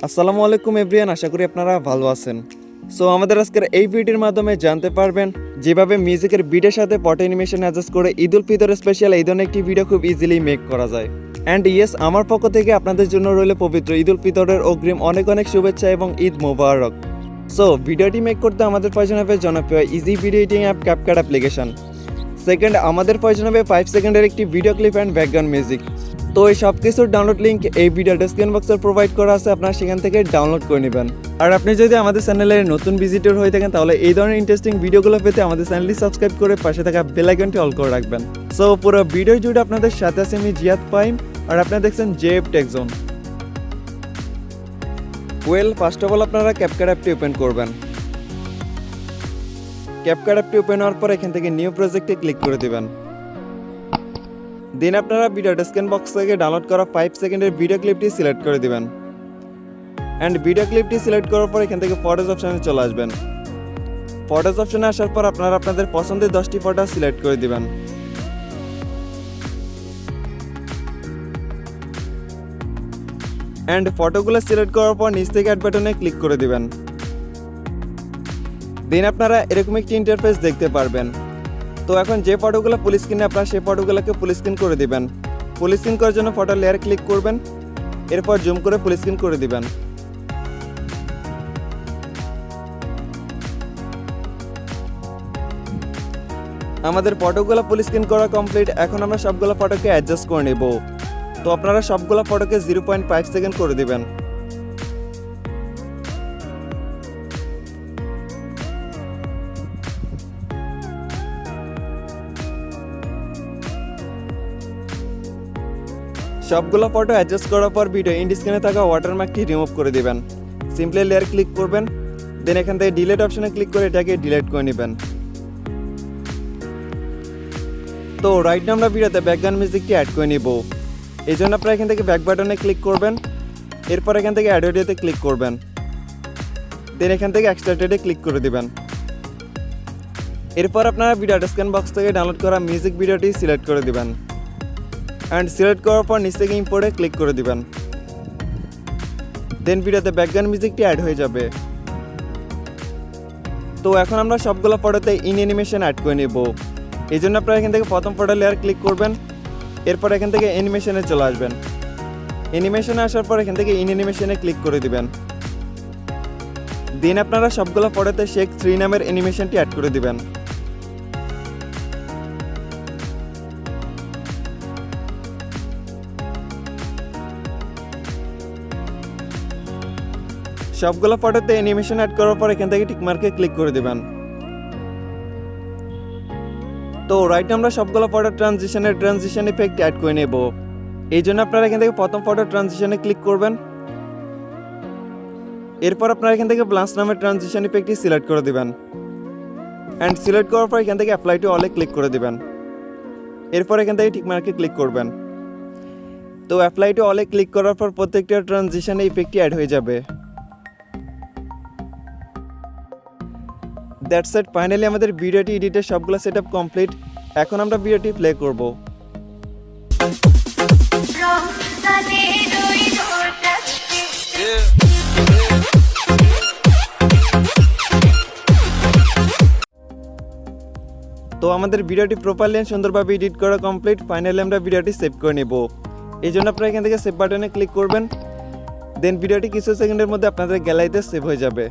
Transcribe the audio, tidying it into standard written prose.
আসসালামু আলাইকুম এভরিওয়ান, আশা করি আপনারা ভালো আছেন। সো আমাদের আজকের এই ভিডিওর মাধ্যমে জানতে পারবেন যেভাবে মিউজিকের বিটের সাথে ফটো অ্যানিমেশন অ্যাডজাস্ট করে ঈদ উল ফিতর স্পেশাল এই ধরনের একটি ভিডিও খুব ইজিলি মেক করা যায়। অ্যান্ড ইয়েস, আমার পক্ষ থেকে আপনাদের জন্য রইল পবিত্র ঈদ উল ফিতরের অগ্রিম অনেক অনেক শুভেচ্ছা এবং ঈদ মোবারক। সো ভিডিওটি মেক করতে আমাদের প্রয়োজন হবে জনপ্রিয় easy video editing app CapCut application. Second, আমাদের প্রয়োজন হবে 5 সেকেন্ডের একটি video clip and background music. তো এই সব কিছুর ডাউনলোড লিঙ্ক এই ভিডিও ডেসক্রিপশন বক্সে প্রোভাইড করা আছে, আপনারা সেখান থেকে ডাউনলোড করে নেবেন। আর আপনি যদি আমাদের চ্যানেলের নতুন ভিজিটর হয়ে থাকেন তাহলে এই ধরনের ইন্টারেস্টিং ভিডিওগুলো পেতে আমাদের চ্যানেলটি সাবস্ক্রাইব করে পাশে থাকা বেল আইকনটি অল করে রাখবেন। সো পুরো ভিডিও জুড়ে আপনাদের সাথে আছে আমি জিহাদ ফাহিম, আর আপনারা দেখছেন JF tech zone. First of all আপনারা ক্যাপকাট অ্যাপটি ওপেন করবেন। ক্যাপকাট অ্যাপটি ওপেন হওয়ার পর এখান থেকে নিউ প্রজেক্টে ক্লিক করে দিবেন। দেন আপনারা ভিডিও ডেসক্রিপশন বক্স থেকে ডাউনলোড করা 5 সেকেন্ডের ভিডিও ক্লিপটি সিলেক্ট করে দিবেন। অ্যান্ড ভিডিও ক্লিপটি সিলেক্ট করার পর এখান থেকে ফটোজ অপশনে চলে আসবেন। ফটোজ অপশনে আসার পর আপনারা আপনাদের পছন্দের 10টি ফটো সিলেক্ট করে দিবেন। অ্যান্ড ফটোগুলো সিলেক্ট করার পর নিচ থেকে অ্যাড বাটনে ক্লিক করে দিবেন। দেন আপনারা এরকম একটি ইন্টারফেস দেখতে পারবেন। তো এখন যে ফটোগুলো ফুল স্ক্রিনে আপনারা সেই ফটোগুলোকে ফুল স্ক্রিন করে দিবেন। ফুল স্ক্রিন করার জন্য ফটো লেয়ার ক্লিক করবেন, এরপর জুম করে ফুল স্ক্রিন করে দিবেন। আমাদের ফটোগুলো ফুল স্ক্রিন করা কমপ্লিট। এখন আমরা সবগুলো ফটোকে অ্যাডজাস্ট করে নেব। তো আপনারা সবগুলো ফটোকে 0.5 সেকেন্ড করে দিবেন। সবগুলো ফটো অ্যাডজাস্ট করার পর ভিডিও এন্ড স্ক্রিনে থাকা ওয়াটারমার্কটি রিমুভ করে দিবেন। সিম্পলি লেয়ার ক্লিক করবেন, দেন এখান থেকে ডিলিট অপশনে ক্লিক করে এটাকে ডিলিট করে নেবেন। তো রাইট নাও আমরা ভিডিওতে ব্যাকগ্রাউন্ড মিউজিকটি অ্যাড করে নিব। এই জন্য আপনারা এখান থেকে ব্যাক বাটনে ক্লিক করবেন, এরপর এখান থেকে অ্যাড অডিওতে ক্লিক করবেন, দেন এখান থেকে এক্সট্রাক্টেডে ক্লিক করে দিবেন। এরপর আপনারা ভিডিও ডেসক্রিপশন বক্স থেকে ডাউনলোড করা মিউজিক ভিডিওটি সিলেক্ট করে দিবেন। অ্যান্ড সিলেক্ট করার পর নিচ থেকে ইম্পোর্টে ক্লিক করে দিবেন। দেন ভিডিওতে ব্যাকগ্রাউন্ড মিউজিকটি অ্যাড হয়ে যাবে। তো এখন আমরা সবগুলো ফটোতে ইন অ্যানিমেশন অ্যাড করে নেব। এই জন্য আপনারা এখান থেকে প্রথম ফটো লেয়ার ক্লিক করবেন, এরপর এখান থেকে অ্যানিমেশনে চলে আসবেন। অ্যানিমেশনে আসার পর এখান থেকে ইন অ্যানিমেশনে ক্লিক করে দিবেন। দেন আপনারা সবগুলো ফটোতে শেক 3 নামের অ্যানিমেশনটি অ্যাড করে দিবেন। সবগুলো ফটোতে অ্যানিমেশন অ্যাড করার পর এখান থেকে টিক মার্কে ক্লিক করে দিবেন। তো রাইট আমরা সবগুলো ফটো ট্রানজিশন ইফেক্ট অ্যাড করে নেব। এই জন্য আপনারা এখান থেকে প্রথম ফটো ট্রানজিশনে ক্লিক করবেন, এরপর আপনারা এখান থেকে ব্লান্স নামের ট্রানজিশন ইফেক্টটি সিলেক্ট করে দিবেন। অ্যান্ড সিলেক্ট করার পর এখান থেকে অ্যাপ্লাই টু অলে ক্লিক করে দিবেন। এরপর এখান থেকে টিক মার্কে ক্লিক করবেন। তো অ্যাপ্লাই টু অলে ক্লিক করার পর প্রত্যেকটা ট্রানজিশনে ইফেক্টটি অ্যাড হয়ে যাবে। দ্যাটস ইট, ফাইনালি আমাদের ভিডিওটি এডিটের সবগুলো সেটআপ কমপ্লিট। এখন আমরা ভিডিওটি প্লে করব। তো আমাদের ভিডিওটি প্রপারলি সুন্দরভাবে এডিট করা কমপ্লিট। ফাইনালি আমরা ভিডিওটি সেভ করে নেব। এই জন্য আপনারা এখান থেকে সেভ বাটনে ক্লিক করবেন, দেন ভিডিওটি কিছু সেকেন্ডের মধ্যে আপনাদের গ্যালারিতে সেভ হয়ে যাবে।